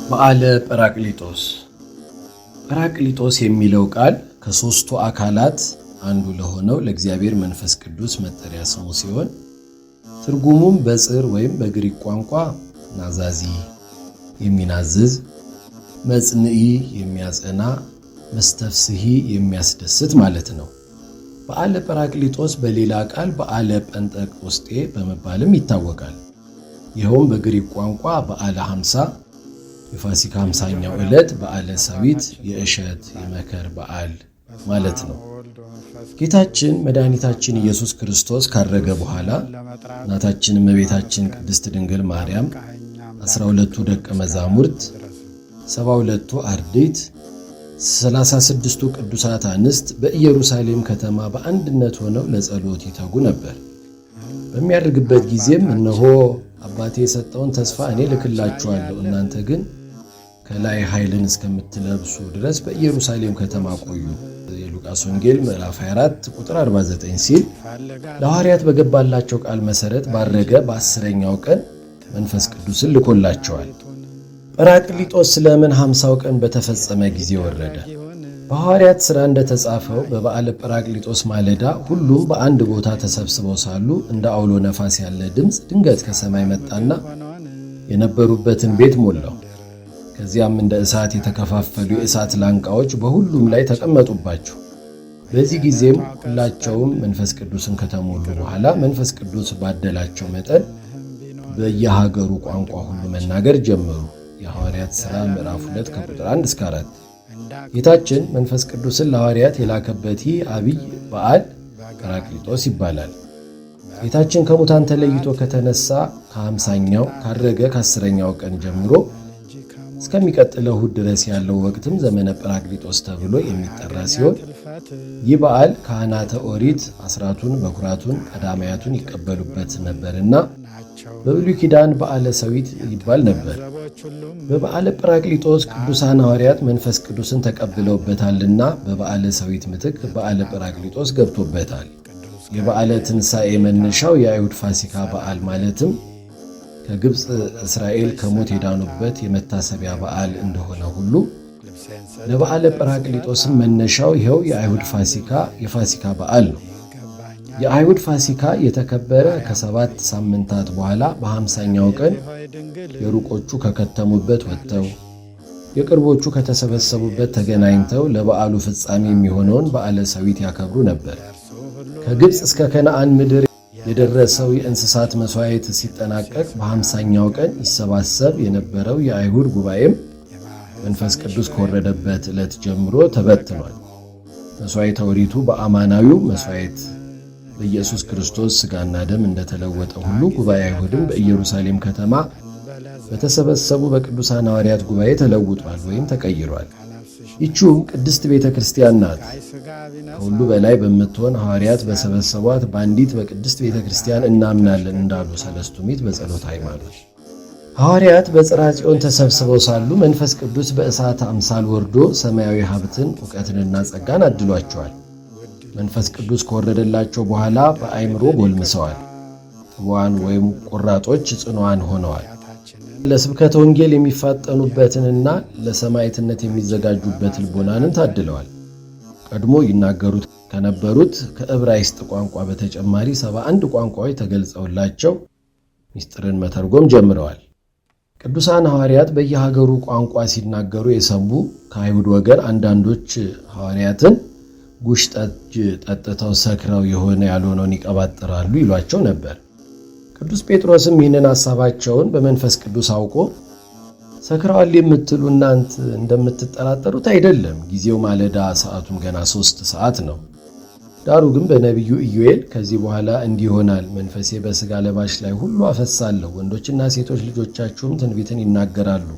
በዓለ ጰራቅሊጦስ። ጰራቅሊጦስ የሚለው ቃል ከሦስቱ አካላት አንዱ ለሆነው ለእግዚአብሔር መንፈስ ቅዱስ መጠሪያ ስሙ ሲሆን ትርጉሙም በጽር ወይም በግሪክ ቋንቋ ናዛዚ የሚናዝዝ፣ መጽንዒ የሚያጸና፣ መስተፍስሒ የሚያስደስት ማለት ነው። በዓለ ጰራቅሊጦስ በሌላ ቃል በዓለ ጴንጠቆስጤ በመባልም ይታወቃል። ይኸውም በግሪክ ቋንቋ በዓለ 50 የፋሲካ 50ኛው ዕለት በዓለ ሰዊት የእሸት የመከር በዓል ማለት ነው። ጌታችን መድኃኒታችን ኢየሱስ ክርስቶስ ካረገ በኋላ እናታችን እመቤታችን ቅድስት ድንግል ማርያም 12ቱ ደቀ መዛሙርት 72ቱ አርድእት 36ቱ ቅዱሳት አንስት በኢየሩሳሌም ከተማ በአንድነት ሆነው ለጸሎት ይተጉ ነበር። በሚያደርግበት ጊዜም እነሆ አባቴ የሰጠውን ተስፋ እኔ ልክላችኋለሁ፣ እናንተ ግን ከላይ ኃይልን እስከምትለብሱ ድረስ በኢየሩሳሌም ከተማ ቆዩ። የሉቃስ ወንጌል ምዕራፍ 24 ቁጥር 49 ሲል ለሐዋርያት በገባላቸው ቃል መሠረት ባረገ በ10ኛው ቀን መንፈስ ቅዱስን ልኮላቸዋል። ጰራቅሊጦስ ስለምን 50ው ቀን በተፈጸመ ጊዜ ወረደ? በሐዋርያት ሥራ እንደተጻፈው በበዓለ ጰራቅሊጦስ ማለዳ ሁሉም በአንድ ቦታ ተሰብስበው ሳሉ እንደ አውሎ ነፋስ ያለ ድምፅ ድንገት ከሰማይ መጣና የነበሩበትን ቤት ሞላው። ከዚያም እንደ እሳት የተከፋፈሉ የእሳት ላንቃዎች በሁሉም ላይ ተቀመጡባቸው። በዚህ ጊዜም ሁላቸውም መንፈስ ቅዱስን ከተሞሉ በኋላ መንፈስ ቅዱስ ባደላቸው መጠን በየሀገሩ ቋንቋ ሁሉ መናገር ጀመሩ። የሐዋርያት ሥራ ምዕራፍ 2 ከቁጥር 1 እስከ 4። ጌታችን መንፈስ ቅዱስን ለሐዋርያት የላከበት ይህ አብይ በዓል ጰራቅሊጦስ ይባላል። ጌታችን ከሙታን ተለይቶ ከተነሳ ከ50ኛው ካረገ ከ10ኛው ቀን ጀምሮ እስከሚቀጥለው እሑድ ድረስ ያለው ወቅትም ዘመነ ጰራቅሊጦስ ተብሎ የሚጠራ ሲሆን ይህ በዓል ካህናተ ኦሪት አስራቱን በኩራቱን ቀዳማያቱን ይቀበሉበት ነበርና በብሉይ ኪዳን በዓለ ሰዊት ይባል ነበር። በበዓለ ጰራቅሊጦስ ቅዱሳን ሐዋርያት መንፈስ ቅዱስን ተቀብለውበታልና በበዓለ ሰዊት ምትክ በዓለ ጰራቅሊጦስ ገብቶበታል። የበዓለ ትንሣኤ መነሻው የአይሁድ ፋሲካ በዓል ማለትም ከግብፅ እስራኤል ከሞት የዳኑበት የመታሰቢያ በዓል እንደሆነ ሁሉ ለበዓለ ጰራቅሊጦስም መነሻው ይኸው የአይሁድ ፋሲካ የፋሲካ በዓል ነው። የአይሁድ ፋሲካ የተከበረ ከ7 ሳምንታት በኋላ በ50ኛው ቀን የሩቆቹ ከከተሙበት ወጥተው የቅርቦቹ ከተሰበሰቡበት ተገናኝተው ለበዓሉ ፍጻሜ የሚሆነውን በዓለ ሰዊት ያከብሩ ነበር። ከግብፅ እስከ ከነዓን ምድር የደረሰው የእንስሳት መሥዋዕት ሲጠናቀቅ በ50ኛው ቀን ይሰባሰብ የነበረው የአይሁድ ጉባኤም መንፈስ ቅዱስ ከወረደበት ዕለት ጀምሮ ተበትኗል። መሥዋዕተ ኦሪቱ በአማናዊው መሥዋዕት በኢየሱስ ክርስቶስ ሥጋና ደም እንደተለወጠ ሁሉ ጉባኤ አይሁድም በኢየሩሳሌም ከተማ በተሰበሰቡ በቅዱሳን ሐዋርያት ጉባኤ ተለውጧል ወይም ተቀይሯል። ይህችውም ቅድስት ቤተ ክርስቲያን ናት። ከሁሉ በላይ በምትሆን ሐዋርያት በሰበሰቧት በአንዲት በቅድስት ቤተ ክርስቲያን እናምናለን እንዳሉ ሰለስቱ ምዕት በጸሎተ ሃይማኖት። ሐዋርያት በጽርሐ ጽዮን ተሰብስበው ሳሉ መንፈስ ቅዱስ በእሳት አምሳል ወርዶ ሰማያዊ ሀብትን ዕውቀትንና ጸጋን አድሏቸዋል። መንፈስ ቅዱስ ከወረደላቸው በኋላ በአእምሮ ጎልምሰዋል። ጥቡዓን ወይም ቆራጦች ጽኑዓን ሆነዋል። ለስብከተ ወንጌል የሚፋጠኑበትንና ለሰማዕትነት የሚዘጋጁበት ልቦናንን ታድለዋል። ቀድሞ ይናገሩት ከነበሩት ከዕብራይስጥ ቋንቋ በተጨማሪ 71 ቋንቋዎች ተገልጸውላቸው ምስጢርን መተርጎም ጀምረዋል። ቅዱሳን ሐዋርያት በየሀገሩ ቋንቋ ሲናገሩ የሰሙ ከአይሁድ ወገን አንዳንዶች ሐዋርያትን ጉሽ ጠጅ ጠጥተው ሰክረው የሆነ ያልሆነውን ይቀባጥራሉ ይሏቸው ነበር። ቅዱስ ጴጥሮስም ይህንን ሐሳባቸውን በመንፈስ ቅዱስ አውቆ ሰክረዋል የምትሉ እናንት እንደምትጠራጠሩት አይደለም፣ ጊዜው ማለዳ ሰዓቱም ገና 3 ሰዓት ነው። ዳሩ ግን በነቢዩ ኢዩኤል ከዚህ በኋላ እንዲህ ይሆናል፣ መንፈሴ በሥጋ ለባሽ ላይ ሁሉ አፈሳለሁ፣ ወንዶችና ሴቶች ልጆቻችሁም ትንቢትን ይናገራሉ፣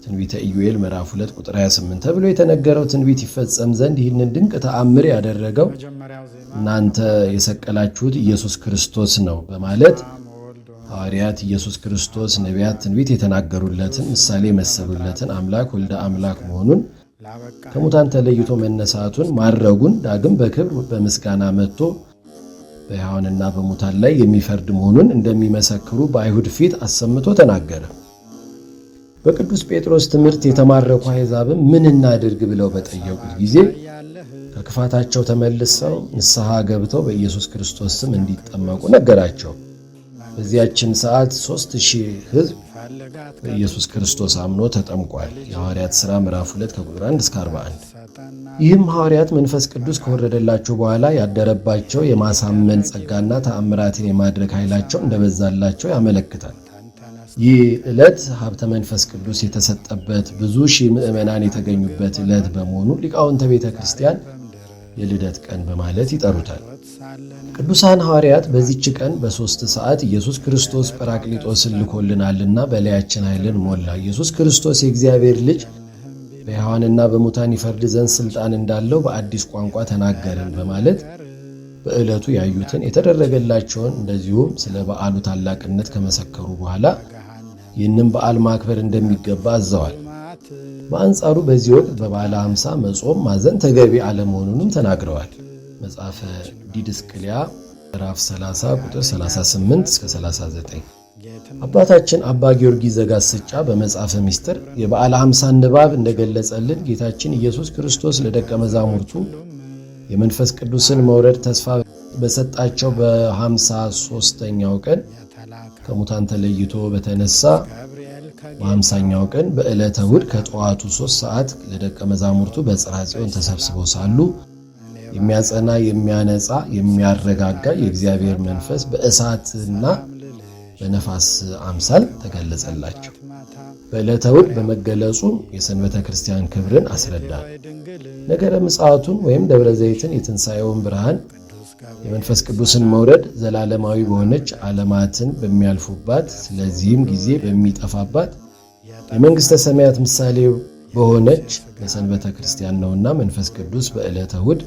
ትንቢተ ኢዩኤል ምዕራፍ 2 ቁጥር 28 ተብሎ የተነገረው ትንቢት ይፈጸም ዘንድ ይህንን ድንቅ ተአምር ያደረገው እናንተ የሰቀላችሁት ኢየሱስ ክርስቶስ ነው በማለት ሐዋርያት ኢየሱስ ክርስቶስ ነቢያት ትንቢት የተናገሩለትን ምሳሌ የመሰሉለትን አምላክ ወልደ አምላክ መሆኑን ከሙታን ተለይቶ መነሳቱን ማረጉን ዳግም በክብር በምስጋና መጥቶ በሕያዋንና በሙታን ላይ የሚፈርድ መሆኑን እንደሚመሰክሩ በአይሁድ ፊት አሰምቶ ተናገረ። በቅዱስ ጴጥሮስ ትምህርት የተማረኩ አሕዛብም ምን እናድርግ ብለው በጠየቁት ጊዜ ከክፋታቸው ተመልሰው ንስሐ ገብተው በኢየሱስ ክርስቶስ ስም እንዲጠመቁ ነገራቸው። በዚያችም ሰዓት 3000 ሕዝብ በኢየሱስ ክርስቶስ አምኖ ተጠምቋል። የሐዋርያት ሥራ ምዕራፍ 2 ከቁጥር 1 እስከ 41። ይህም ሐዋርያት መንፈስ ቅዱስ ከወረደላቸው በኋላ ያደረባቸው የማሳመን ጸጋና ተአምራትን የማድረግ ኃይላቸው እንደበዛላቸው ያመለክታል። ይህ ዕለት ሀብተ መንፈስ ቅዱስ የተሰጠበት ብዙ ሺህ ምዕመናን የተገኙበት ዕለት በመሆኑ ሊቃውንተ ቤተ ክርስቲያን የልደት ቀን በማለት ይጠሩታል። ቅዱሳን ሐዋርያት በዚች ቀን በ3 ሰዓት ኢየሱስ ክርስቶስ ጰራቅሊጦስን ልኮልናልና በላያችን ኃይልን ሞላ፣ ኢየሱስ ክርስቶስ የእግዚአብሔር ልጅ በሕያዋንና በሙታን ይፈርድ ዘንድ ሥልጣን እንዳለው በአዲስ ቋንቋ ተናገርን በማለት በዕለቱ ያዩትን የተደረገላቸውን እንደዚሁም ስለ በዓሉ ታላቅነት ከመሰከሩ በኋላ ይህንም በዓል ማክበር እንደሚገባ አዘዋል። በአንጻሩ በዚህ ወቅት በበዓለ ሃምሳ መጾም ማዘን ተገቢ አለመሆኑንም ተናግረዋል። መጽሐፈ ዲድስቅልያ ምዕራፍ 30 ቁጥር 38 እስከ 39። አባታችን አባ ጊዮርጊስ ዘጋስጫ በመጽሐፈ ምስጢር የበዓለ ሃምሳን ንባብ እንደገለጸልን ጌታችን ኢየሱስ ክርስቶስ ለደቀ መዛሙርቱ የመንፈስ ቅዱስን መውረድ ተስፋ በሰጣቸው በ53ኛው ቀን ከሙታን ተለይቶ በተነሳ በ50ኛው ቀን በዕለተ እሑድ ከጠዋቱ 3 ሰዓት ለደቀ መዛሙርቱ በጽርሐ ጽዮን ተሰብስበው ሳሉ የሚያጸና፣ የሚያነጻ፣ የሚያረጋጋ የእግዚአብሔር መንፈስ በእሳትና በነፋስ አምሳል ተገለጸላቸው። በዕለተ እሑድ በመገለጹ የሰንበተ ክርስቲያን ክብርን አስረዳል። ነገረ ምጽአቱን ወይም ደብረ ዘይትን፣ የትንሣኤውን ብርሃን፣ የመንፈስ ቅዱስን መውረድ ዘላለማዊ በሆነች ዓለማትን በሚያልፉባት ስለዚህም ጊዜ በሚጠፋባት የመንግሥተ ሰማያት ምሳሌ በሆነች በሰንበተ ክርስቲያን ነውና መንፈስ ቅዱስ በዕለተ እሑድ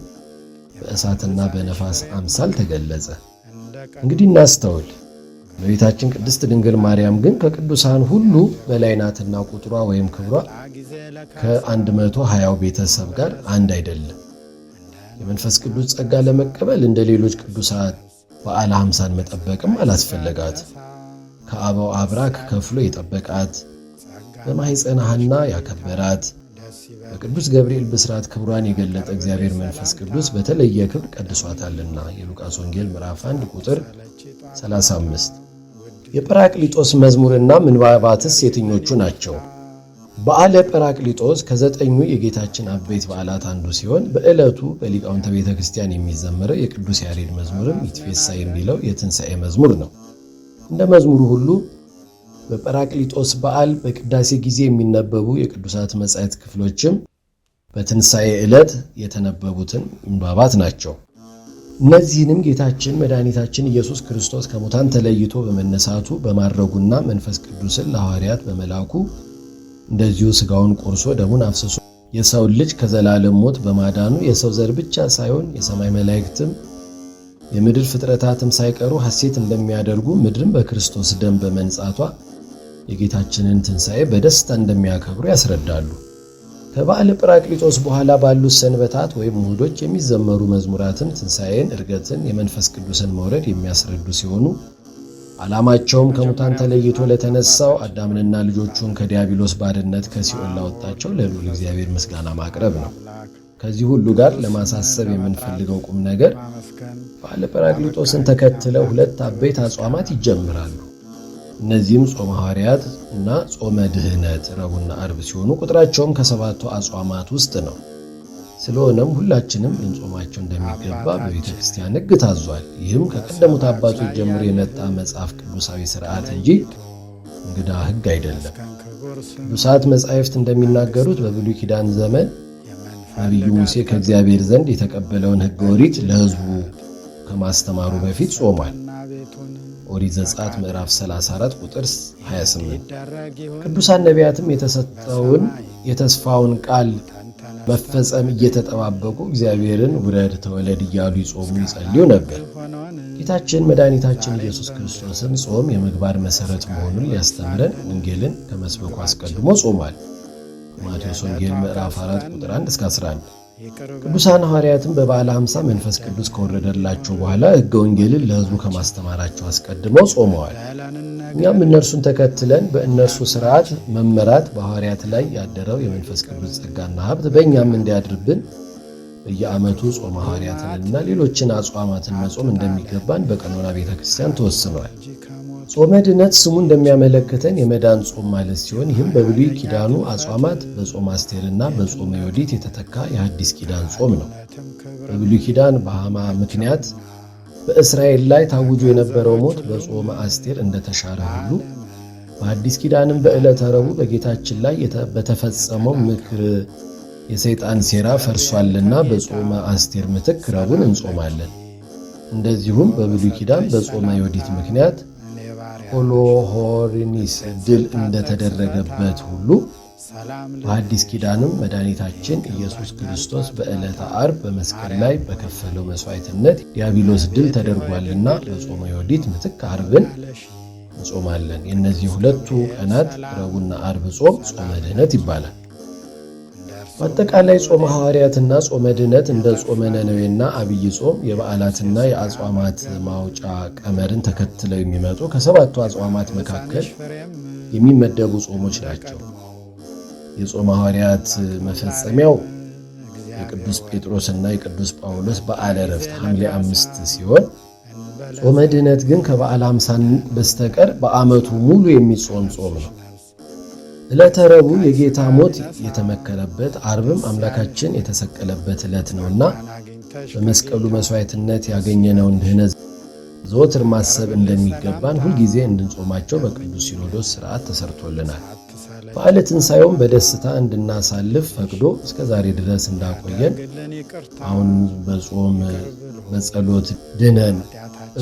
በእሳትና በነፋስ አምሳል ተገለጸ። እንግዲህ እናስተውል። እመቤታችን ቅድስት ድንግል ማርያም ግን ከቅዱሳን ሁሉ በላይ ናትና ቁጥሯ ወይም ክብሯ ከ120 ቤተሰብ ጋር አንድ አይደለም። የመንፈስ ቅዱስ ጸጋ ለመቀበል እንደ ሌሎች ቅዱሳት በዓለ ሃምሳን መጠበቅም አላስፈለጋት። ከአበው አብራክ ከፍሎ የጠበቃት፣ በማኅፀነ ሐና ያከበራት፣ በቅዱስ ገብርኤል ብስራት ክብሯን የገለጠ እግዚአብሔር መንፈስ ቅዱስ በተለየ ክብር ቀድሷታልና የሉቃስ ወንጌል ምዕራፍ 1 ቁጥር 35። የጰራቅሊጦስ መዝሙርና ምንባባትስ የትኞቹ ናቸው? በዓለ ጰራቅሊጦስ ከ9ኙ የጌታችን አበይት በዓላት አንዱ ሲሆን በዕለቱ በሊቃውንተ ቤተ ክርስቲያን የሚዘመረው የቅዱስ ያሬድ መዝሙርም ይትፌሳ የሚለው የትንሣኤ መዝሙር ነው። እንደ መዝሙሩ ሁሉ በጰራቅሊጦስ በዓል በቅዳሴ ጊዜ የሚነበቡ የቅዱሳት መጻሕፍት ክፍሎችም በትንሣኤ ዕለት የተነበቡትን ምንባባት ናቸው። እነዚህንም ጌታችን መድኃኒታችን ኢየሱስ ክርስቶስ ከሙታን ተለይቶ በመነሳቱ በማድረጉና መንፈስ ቅዱስን ለሐዋርያት በመላኩ እንደዚሁ ሥጋውን ቆርሶ ደሙን አፍስሶ የሰውን ልጅ ከዘላለም ሞት በማዳኑ የሰው ዘር ብቻ ሳይሆን የሰማይ መላእክትም የምድር ፍጥረታትም ሳይቀሩ ሐሴት እንደሚያደርጉ ምድርም በክርስቶስ ደም በመንጻቷ የጌታችንን ትንሣኤ በደስታ እንደሚያከብሩ ያስረዳሉ። ከበዓለ ጰራቅሊጦስ በኋላ ባሉት ሰንበታት ወይም እሁዶች የሚዘመሩ መዝሙራትም ትንሣኤን፣ ዕርገትን፣ የመንፈስ ቅዱስን መውረድ የሚያስረዱ ሲሆኑ ዓላማቸውም ከሙታን ተለይቶ ለተነሳው አዳምንና ልጆቹን ከዲያብሎስ ባርነት ከሲኦል ላወጣቸው ለልዑል እግዚአብሔር ምስጋና ማቅረብ ነው። ከዚህ ሁሉ ጋር ለማሳሰብ የምንፈልገው ቁም ነገር በዓለ ጰራቅሊጦስን ተከትለው 2 አበይት አጽዋማት ይጀምራሉ። እነዚህም ጾመ ሐዋርያት እና ጾመ ድህነት ረቡዕና ዓርብ ሲሆኑ ቁጥራቸውም ከ7ቱ አጽዋማት ውስጥ ነው። ስለሆነም ሁላችንም ልንጾማቸው እንደሚገባ በቤተ ክርስቲያን ሕግ ታዟል። ይህም ከቀደሙት አባቶች ጀምሮ የመጣ መጽሐፍ ቅዱሳዊ ሥርዓት እንጂ እንግዳ ሕግ አይደለም። ቅዱሳት መጻሕፍት እንደሚናገሩት በብሉይ ኪዳን ዘመን ነቢዩ ሙሴ ከእግዚአብሔር ዘንድ የተቀበለውን ሕገ ኦሪት ለሕዝቡ ከማስተማሩ በፊት ጾሟል። ኦሪት ዘጸአት ምዕራፍ 34 ቁጥር 28። ቅዱሳን ነቢያትም የተሰጠውን የተስፋውን ቃል መፈጸም እየተጠባበቁ እግዚአብሔርን ውረድ ተወለድ እያሉ ይጾሙ ይጸልዩ ነበር። ጌታችን መድኃኒታችን ኢየሱስ ክርስቶስም ጾም የምግባር መሠረት መሆኑን ሊያስተምረን ወንጌልን ከመስበኩ አስቀድሞ ጾሟል። ማቴዎስ ወንጌል ምዕራፍ 4 ቁጥር 1 እስከ 11። ቅዱሳን ሐዋርያትም በበዓለ ሃምሳ መንፈስ ቅዱስ ከወረደላቸው በኋላ ሕገ ወንጌልን ለሕዝቡ ከማስተማራቸው አስቀድመው ጾመዋል። እኛም እነርሱን ተከትለን በእነርሱ ሥርዓት መመራት በሐዋርያት ላይ ያደረው የመንፈስ ቅዱስ ጸጋና ሀብት በእኛም እንዲያድርብን በየዓመቱ ጾመ ሐዋርያትንና ሌሎችን አጽዋማትን መጾም እንደሚገባን በቀኖና ቤተ ክርስቲያን ተወስኗል። ጾመ ድነት ስሙ እንደሚያመለክተን የመዳን ጾም ማለት ሲሆን ይህም በብሉይ ኪዳኑ አጽዋማት በጾመ አስቴርና በጾመ ዮዲት የተተካ የሐዲስ ኪዳን ጾም ነው። በብሉይ ኪዳን በሐማ ምክንያት በእስራኤል ላይ ታውጆ የነበረው ሞት በጾመ አስቴር እንደተሻረ ሁሉ በሐዲስ ኪዳንም በዕለተ ረቡዕ በጌታችን ላይ በተፈጸመው ምክር የሰይጣን ሴራ ፈርሷልና በጾመ አስቴር ምትክ ረቡዕን እንጾማለን። እንደዚሁም በብሉይ ኪዳን በጾመ ዮዲት ምክንያት ሆሎሆርኒስ ድል እንደተደረገበት ሁሉ በሐዲስ ኪዳንም መድኃኒታችን ኢየሱስ ክርስቶስ በዕለተ ዓርብ በመስቀል ላይ በከፈለው መሥዋዕትነት ዲያብሎስ ድል ተደርጓልና በጾመ ዮዲት ምትክ ዓርብን እንጾማለን። የእነዚህ ሁለቱ ቀናት ረቡዕና ዓርብ ጾም ጾመ ድኅነት ይባላል። በአጠቃላይ ጾመ ሐዋርያትና ጾመ ድኅነት እንደ ጾመ ነነዌና አብይ ጾም የበዓላትና የአጽዋማት ማውጫ ቀመርን ተከትለው የሚመጡ ከሰባቱ አጽዋማት መካከል የሚመደቡ ጾሞች ናቸው። የጾመ ሐዋርያት መፈጸሚያው የቅዱስ ጴጥሮስና የቅዱስ ጳውሎስ በዓለ ዕረፍት ሐምሌ 5 ሲሆን ጾመ ድኅነት ግን ከበዓለ ሃምሳን በስተቀር በዓመቱ ሙሉ የሚጾም ጾም ነው። ዕለተ ረቡዕ የጌታ ሞት የተመከረበት ዓርብም አምላካችን የተሰቀለበት ዕለት ነውና በመስቀሉ መሥዋዕትነት ያገኘነውን ድኅነት ዘወትር ማሰብ እንደሚገባን ሁልጊዜ እንድንጾማቸው በቅዱስ ሲኖዶስ ሥርዓት ተሰርቶልናል። በዓለ ትንሣኤውን በደስታ እንድናሳልፍ ፈቅዶ እስከ ዛሬ ድረስ እንዳቆየን አሁን በጾም በጸሎት ድነን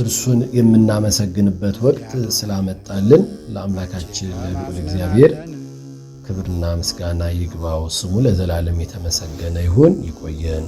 እርሱን የምናመሰግንበት ወቅት ስላመጣልን ለአምላካችን ለልዑል እግዚአብሔር ክብርና ምስጋና ይግባው። ስሙ ለዘላለም የተመሰገነ ይሁን። ይቆየን።